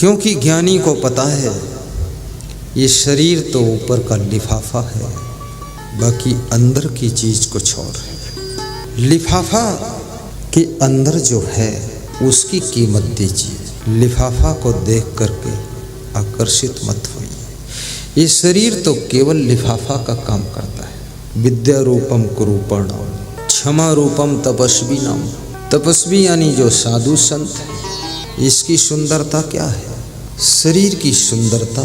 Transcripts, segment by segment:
क्योंकि ज्ञानी को पता है ये शरीर तो ऊपर का लिफाफा है, बाकी अंदर की चीज कुछ और है। लिफाफा के अंदर जो है उसकी कीमत दीजिए, लिफाफा को देख करके आकर्षित मत होइए। ये शरीर तो केवल लिफाफा का काम करता है। विद्या रूपम कुरूपणम क्षमा रूपम तपस्वी नाम। तपस्वी यानी जो साधु संत है, इसकी सुंदरता क्या है? शरीर की सुंदरता,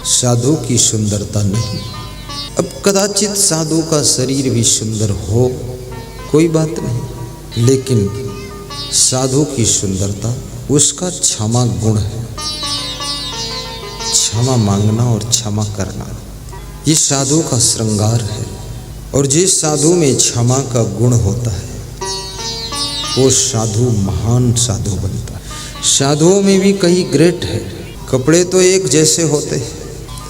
साधु की सुंदरता नहीं। अब कदाचित साधु का शरीर भी सुंदर हो, कोई बात नहीं, लेकिन साधु की सुंदरता उसका क्षमा गुण है। क्षमा मांगना और क्षमा करना ये साधु का श्रृंगार है। और जिस साधु में क्षमा का गुण होता है वो साधु महान साधु बनता है। साधुओं में भी कई ग्रेड है। कपड़े तो एक जैसे होते हैं,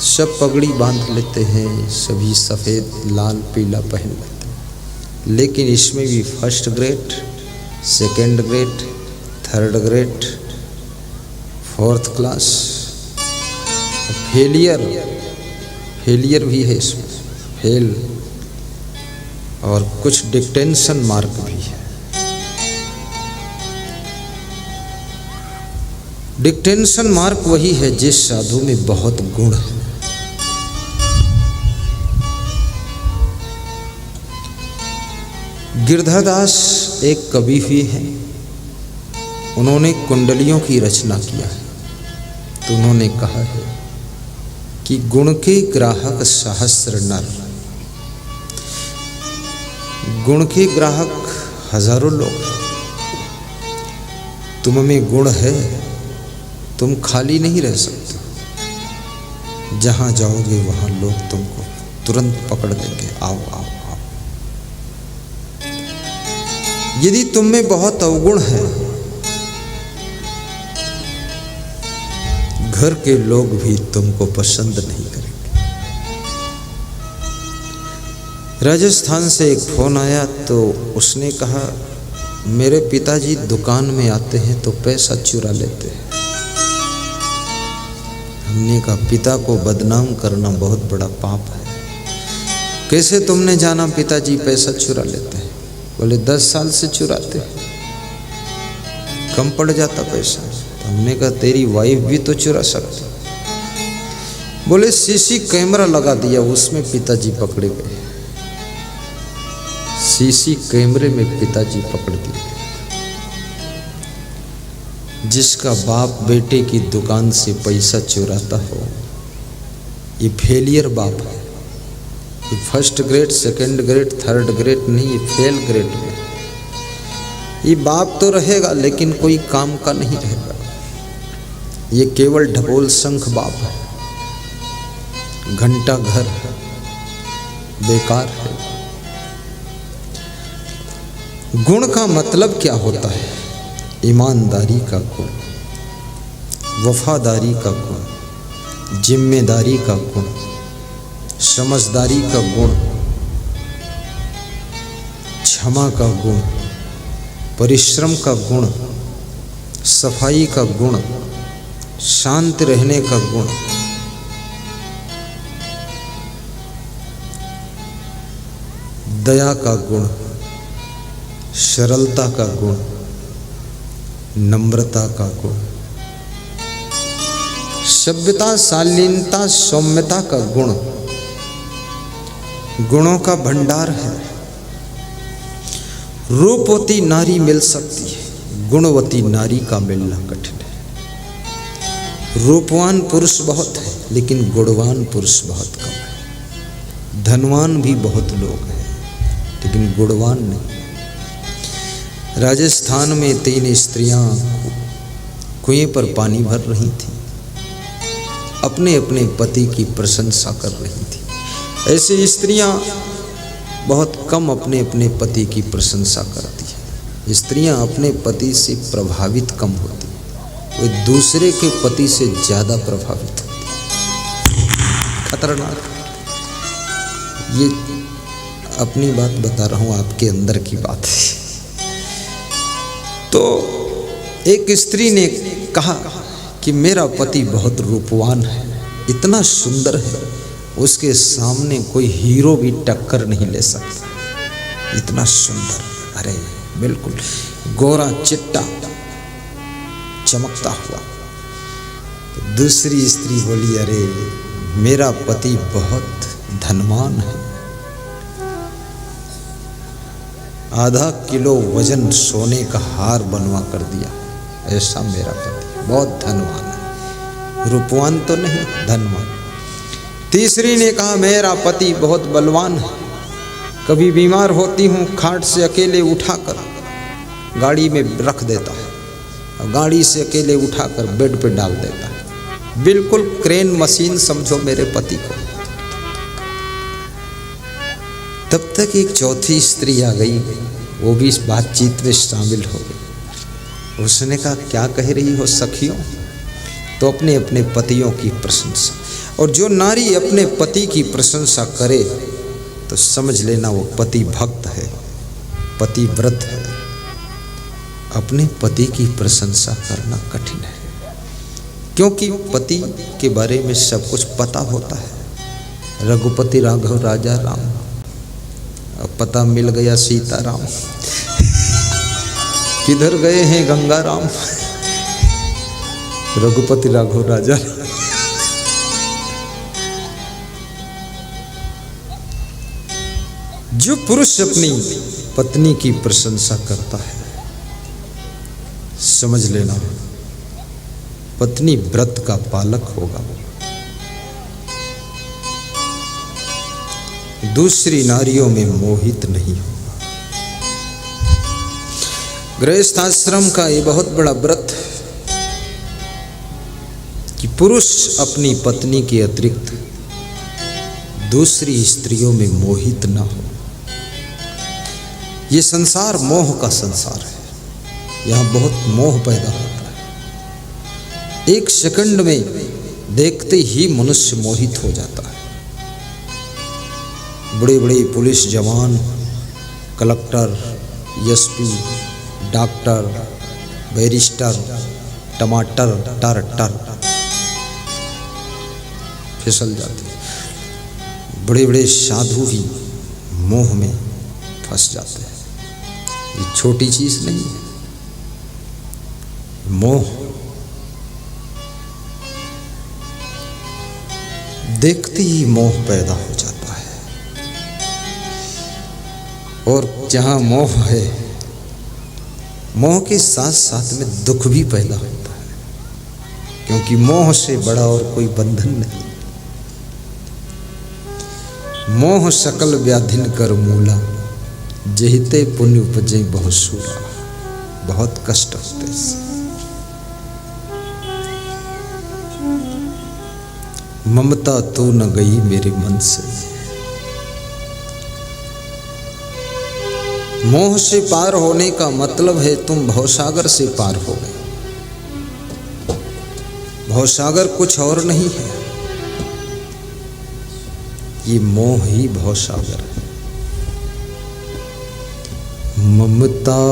सब पगड़ी बांध लेते हैं, सभी सफ़ेद लाल पीला पहन लेते हैं, लेकिन इसमें भी first grade, second grade, third grade, fourth class, failure भी है इसमें, फेल, और कुछ डिक्टेंशन मार्क भी है। डिक्टेंशन मार्क वही है जिस साधु में बहुत गुण है। गिरधरदास एक कवि भी हैं। उन्होंने कुंडलियों की रचना किया है, तो उन्होंने कहा है कि गुण के ग्राहक सहस्र नर। गुण के ग्राहक हजारों लोग हैं। तुम में गुण है, तुम खाली नहीं रह सकते। जहां जाओगे वहां लोग तुमको तुरंत पकड़ लेंगे, आओ आओ आओ। यदि तुम में बहुत अवगुण है, घर के लोग भी तुमको पसंद नहीं करेंगे। राजस्थान से एक फोन आया तो उसने कहा मेरे पिताजी दुकान में आते हैं तो पैसा चुरा लेते हैं। हमने कहा पिता को बदनाम करना बहुत बड़ा पाप है। कैसे तुमने जाना पिताजी पैसा चुरा लेते हैं? बोले 10 साल से चुराते हैं, कम पड़ जाता पैसा। तो हमने कहा तेरी वाइफ भी तो चुरा सकती। बोले सीसी कैमरा लगा दिया, उसमें पिताजी पकड़े गए। सीसी कैमरे में पिताजी पकड़ दिए। जिसका बाप बेटे की दुकान से पैसा चुराता हो, ये फेलियर बाप है। ये first grade, second grade, third grade नहीं, ये फेल ग्रेड में। ये बाप तो रहेगा लेकिन कोई काम का नहीं रहेगा। ये केवल ढपोल शंख बाप है, घंटा घर है, बेकार है। गुण का मतलब क्या होता है? ईमानदारी का गुण, वफादारी का गुण, जिम्मेदारी का गुण, समझदारी का गुण, क्षमा का गुण, परिश्रम का गुण, सफाई का गुण, शांत रहने का गुण, दया का गुण, सरलता का गुण, नम्रता का गुण, सभ्यता, शालीनता, सौम्यता का गुण। गुणों का भंडार है। रूपवती नारी मिल सकती है, गुणवती नारी का मिलना कठिन है। रूपवान पुरुष बहुत है लेकिन गुणवान पुरुष बहुत कम है। धनवान भी बहुत लोग हैं लेकिन गुणवान नहीं। राजस्थान में 3 स्त्रियां कुएं पर पानी भर रही थीं, अपने अपने पति की प्रशंसा कर रही थी। ऐसी स्त्रियां बहुत कम अपने अपने पति की प्रशंसा करती हैं। स्त्रियां अपने पति से प्रभावित कम होती, वो दूसरे के पति से ज़्यादा प्रभावित होती। खतरनाक। ये अपनी बात बता रहा हूँ, आपके अंदर की बात है। तो एक स्त्री ने कहा कि मेरा पति बहुत रूपवान है, इतना सुंदर है, उसके सामने कोई हीरो भी टक्कर नहीं ले सकता, इतना सुंदर। अरे बिल्कुल गोरा चिट्टा चमकता हुआ। तो दूसरी स्त्री बोली, अरे मेरा पति बहुत धनवान है, आधा किलो वजन सोने का हार बनवा कर दिया, ऐसा मेरा पति बहुत धनवान है, रूपवान तो नहीं, धनवान। तीसरी ने कहा, मेरा पति बहुत बलवान है, कभी बीमार होती हूँ खाट से अकेले उठाकर गाड़ी में रख देता है और गाड़ी से अकेले उठाकर बेड पे डाल देता है, बिल्कुल क्रेन मशीन समझो मेरे पति को। तब तक एक चौथी स्त्री आ गई, वो भी इस बातचीत में शामिल हो गई। उसने कहा, क्या कह रही हो सखियों? तो अपने अपने पतियों की प्रशंसा। और जो नारी अपने पति की प्रशंसा करे तो समझ लेना वो पति भक्त है, पति व्रत है। अपने पति की प्रशंसा करना कठिन है, क्योंकि पति के बारे में सब कुछ पता होता है। रघुपति राघव राजा राम, अब पता मिल गया सीताराम, किधर गए हैं गंगा राम, रघुपति राघव राजा। जो पुरुष अपनी पत्नी की प्रशंसा करता है, समझ लेना पत्नी व्रत का पालक होगा। दूसरी नारियों में मोहित नहीं होगा। गृहस्थाश्रम का ये बहुत बड़ा व्रत है कि पुरुष अपनी पत्नी के अतिरिक्त दूसरी स्त्रियों में मोहित न हो। ये संसार मोह का संसार है, यहाँ बहुत मोह पैदा होता है। एक सेकंड में देखते ही मनुष्य मोहित हो जाता है। बड़े बड़े पुलिस जवान, कलेक्टर, एसपी, डॉक्टर, बैरिस्टर, टमाटर टर टर फिसल जाते। बड़े बड़े साधु भी मोह में फंस जाते हैं। ये छोटी चीज नहीं है, मोह। देखते ही मोह पैदा हो जाता है, और जहां मोह है, मोह के साथ साथ में दुख भी पैदा होता है, क्योंकि मोह से बड़ा और कोई बंधन नहीं। मोह सकल व्याधिन कर मूला, जहिते पुण्य उपजे बहुत सूरा। बहुत कष्ट होते इससे। ममता तो न गई मेरे मन से। मोह से पार होने का मतलब है तुम भवसागर से पार हो गए। भवसागर कुछ और नहीं है, ये मोह ही भवसागर है। ममता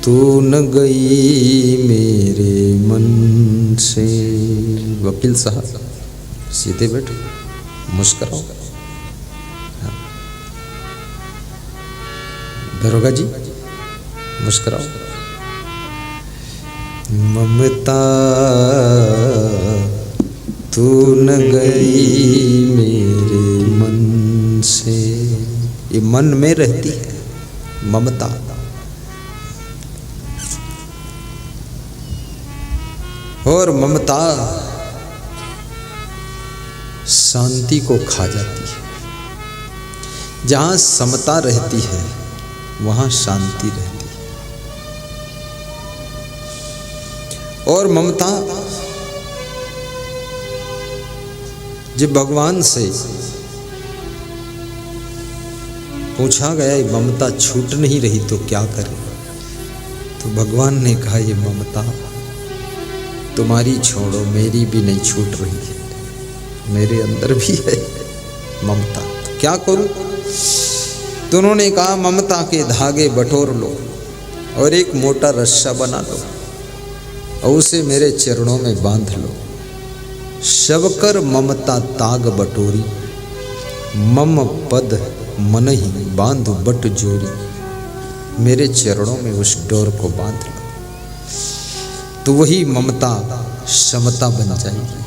तू न गई मेरे मन से। वकील साहब सीधे बैठो, मुस्कुराओ। दरोगा जी मुस्कुराओ। ममता तू न गई मेरे मन से। ये मन में रहती है ममता। और ममता शांति को खा जाती है। जहां समता रहती है वहां शांति रहती है। और ममता जब भगवान से पूछा गया ये ममता छूट नहीं रही तो क्या करें, तो भगवान ने कहा ये ममता तुम्हारी छोड़ो, मेरी भी नहीं छूट रही है, मेरे अंदर भी है ममता, तो क्या करूं। तो उन्होंने कहा ममता के धागे बटोर लो और एक मोटा रस्सा बना लो और उसे मेरे चरणों में बांध लो। शबकर ममता ताग बटोरी, मम पद मन ही बांध बट जोरी। मेरे चरणों में उस डोर को बांध लो, तो वही ममता समता बन जाएगी।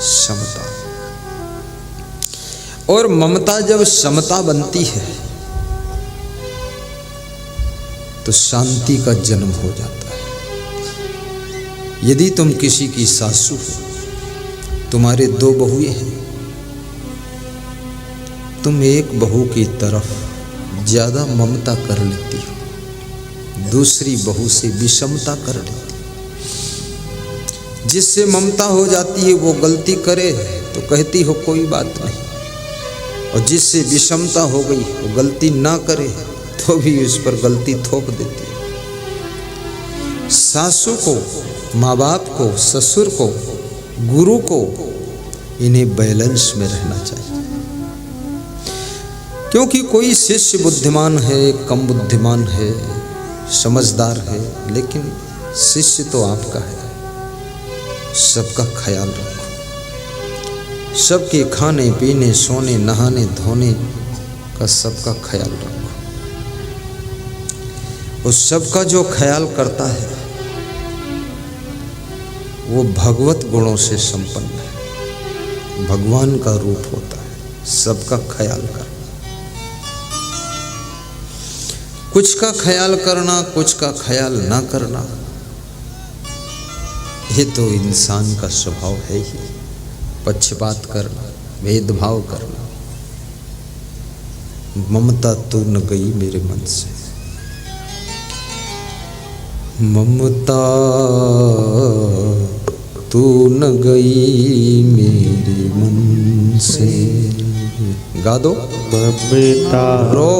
समता, और ममता जब समता बनती है तो शांति का जन्म हो जाता है। यदि तुम किसी की सासू हो, तुम्हारे 2 बहुएं हैं, तुम एक बहू की तरफ ज्यादा ममता कर लेती हो, दूसरी बहू से विषमता कर लेती हो। जिससे ममता हो जाती है वो गलती करे तो कहती हो कोई बात नहीं, और जिससे विषमता हो गई वो गलती ना करे तो भी उस पर गलती थोप देती है। सासू को, माँ बाप को, ससुर को, गुरु को, इन्हें बैलेंस में रहना चाहिए। क्योंकि कोई शिष्य बुद्धिमान है, कम बुद्धिमान है, समझदार है, लेकिन शिष्य तो आपका है। सबका ख्याल रखो, सबके खाने पीने, सोने, नहाने, धोने का सबका ख्याल रखो। उस सबका जो ख्याल करता है वो भगवत गुणों से संपन्न है, भगवान का रूप होता है। सबका ख्याल करना, कुछ का ख्याल करना, कुछ का ख्याल ना करना, ये तो इंसान का स्वभाव है ही। पक्षपात करना, भेदभाव करना। ममता तू न गई मेरे मन से, ममता तू न गई मेरे मन से। गा दो। ममता रो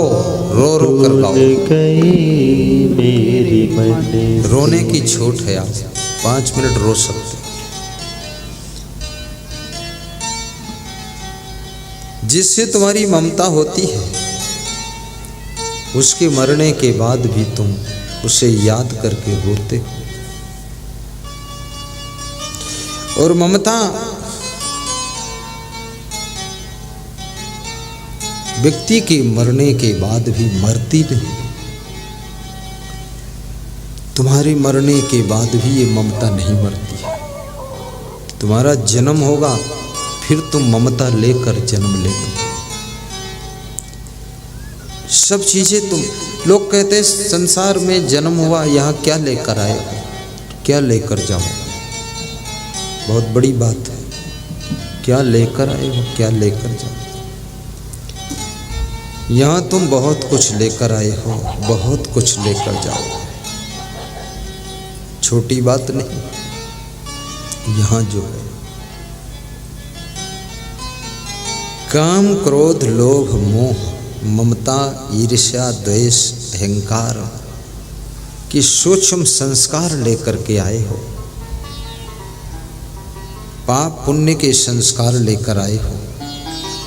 रो रो कर गाओ। गई मेरी मन से। रोने की छूट है, आप 5 मिनट रो सकते। जिससे तुम्हारी ममता होती है उसके मरने के बाद भी तुम उसे याद करके रोते हो। और ममता व्यक्ति के मरने के बाद भी मरती नहीं। तुम्हारे मरने के बाद भी ये ममता नहीं मरती है। तुम्हारा जन्म होगा, फिर तुम ममता लेकर जन्म लेते। सब चीजें तुम, लोग कहते हैं संसार में जन्म हुआ, यहाँ क्या लेकर आए हो, क्या लेकर जाओ। बहुत बड़ी बात है, क्या लेकर आए हो, क्या लेकर जाओ। यहाँ तुम बहुत कुछ लेकर आए हो, बहुत कुछ लेकर जाओ। छोटी बात नहीं। यहाँ जो है काम, क्रोध, लोभ, मोह, ममता, ईर्ष्या, द्वेष, अहंकार की सूक्ष्म संस्कार लेकर के आए हो। पाप पुण्य के संस्कार लेकर आए हो,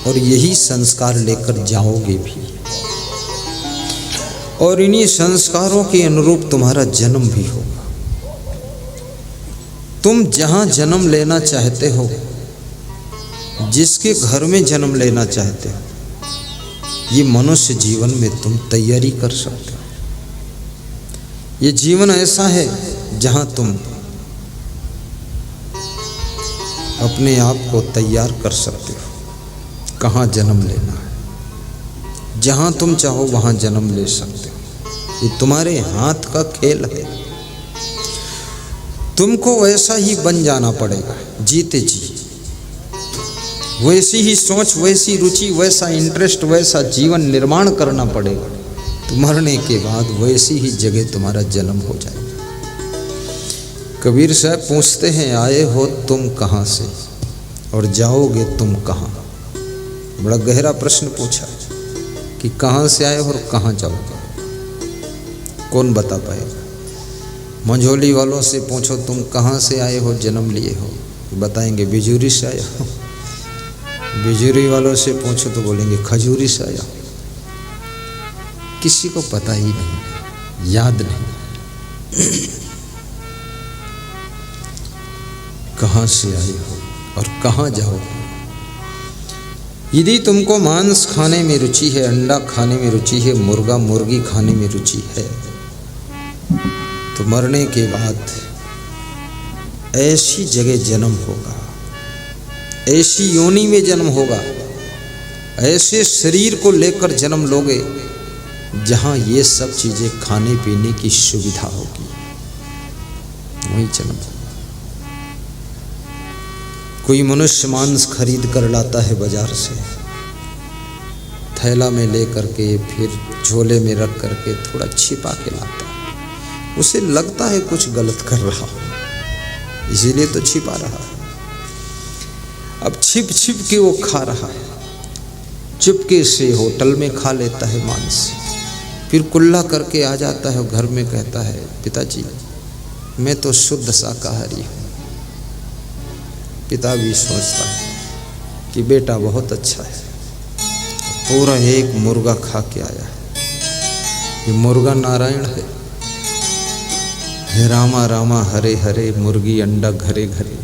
और यही संस्कार लेकर जाओगे भी। और इन्हीं संस्कारों के अनुरूप तुम्हारा जन्म भी होगा। तुम जहां जन्म लेना चाहते हो, जिसके घर में जन्म लेना चाहते हो, ये मनुष्य जीवन में तुम तैयारी कर सकते हो। ये जीवन ऐसा है जहां तुम अपने आप को तैयार कर सकते हो। कहाँ जन्म लेना है, जहां तुम चाहो वहां जन्म ले सकते हो। ये तुम्हारे हाथ का खेल है। तुमको वैसा ही बन जाना पड़ेगा जीते जी। वैसी ही सोच, वैसी रुचि, वैसा इंटरेस्ट, वैसा जीवन निर्माण करना पड़ेगा। तो मरने के बाद वैसी ही जगह तुम्हारा जन्म हो जाएगा। कबीर साहब पूछते हैं, आए हो तुम कहाँ से और जाओगे तुम कहाँ। बड़ा गहरा प्रश्न पूछा कि कहाँ से आए हो और कहाँ जाओगे। कौन बता पाएगा। मंझोली वालों से पूछो तुम कहाँ से आए हो, जन्म लिए हो, बताएंगे बिजूरी से आया हो। बिजूरी वालों से पूछो तो बोलेंगे खजूरी से आया। किसी को पता ही नहीं, याद नहीं। कहाँ से आए हो और कहाँ जाओगे। यदि तुमको मांस खाने में रुचि है, अंडा खाने में रुचि है, मुर्गा मुर्गी खाने में रुचि है, तो मरने के बाद ऐसी जगह जन्म होगा, ऐसी योनि में जन्म होगा, ऐसे शरीर को लेकर जन्म लोगे जहाँ ये सब चीज़ें खाने पीने की सुविधा होगी, वहीं जन्म होगा। कोई मनुष्य मांस खरीद कर लाता है बाजार से, थैला में ले करके फिर झोले में रख करके थोड़ा छिपा के लाता है। उसे लगता है कुछ गलत कर रहा हो, इसीलिए तो छिपा रहा है। अब छिप छिप के वो खा रहा है, चुपके से होटल में खा लेता है मांस, फिर कुल्ला करके आ जाता है घर में, कहता है पिताजी मैं तो शुद्ध शाकाहारी हूँ। पिता भी सोचता है कि बेटा बहुत अच्छा है, पूरा एक मुर्गा खा के आया है। ये मुर्गा नारायण है, हे रामा रामा हरे हरे, मुर्गी अंडा घरे घरे।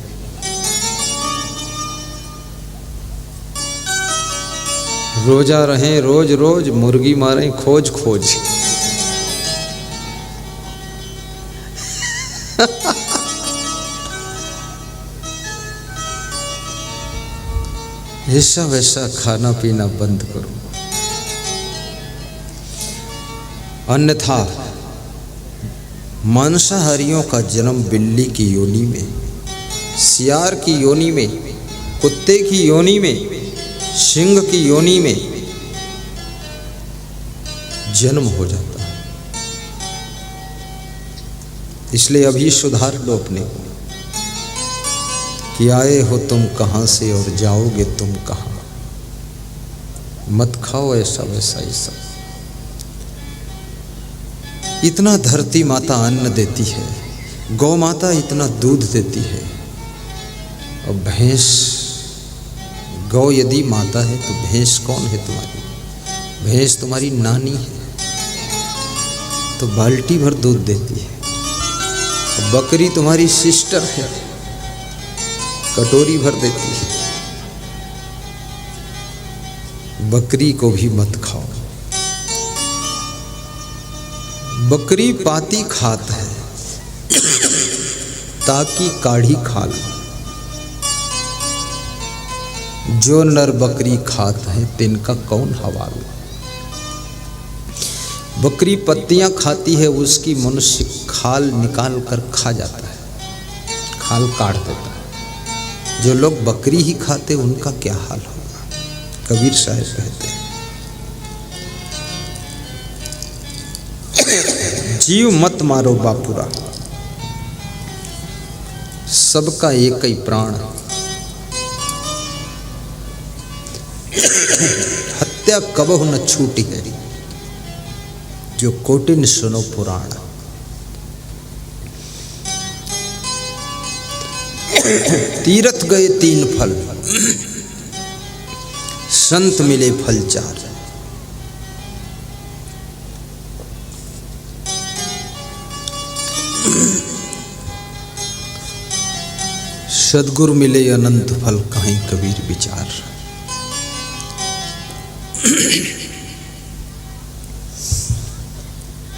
रोजा रहें रोज रोज, मुर्गी मारें खोज खोज। ऐसा वैसा खाना पीना बंद करो, अन्यथा मांसाहारियों का जन्म बिल्ली की योनि में, सियार की योनि में, कुत्ते की योनि में, सिंह की योनि में जन्म हो जाता है। इसलिए अभी सुधार लो अपने को कि आए हो तुम कहाँ से और जाओगे तुम कहाँ। मत खाओ ऐसा वैसा ही सब। इतना धरती माता अन्न देती है, गौ माता इतना दूध देती है, और भैंस, गौ यदि माता है तो भैंस कौन है तुम्हारी? भैंस तुम्हारी नानी है, तो बाल्टी भर दूध देती है। बकरी तुम्हारी सिस्टर है, कटोरी भर देती है। बकरी को भी मत खाओ। बकरी पाती खात है ताकि काढ़ी खा लो। जो नर बकरी खात है तिनका कौन हवाल। बकरी पत्तियां खाती है, उसकी मनुष्य खाल निकाल कर खा जाता है, खाल काट देता है। जो लोग बकरी ही खाते उनका क्या हाल होगा। कबीर साहब कहते हैं, जीव मत मारो बापुरा, सबका एक ही प्राण। हत्या कबहु न छूटी है, जो कोटिन सुनो पुराण। तीरथ गए तीन फल, संत मिले फल चार। सद्गुरु मिले अनंत फल, कहीं कबीर विचार।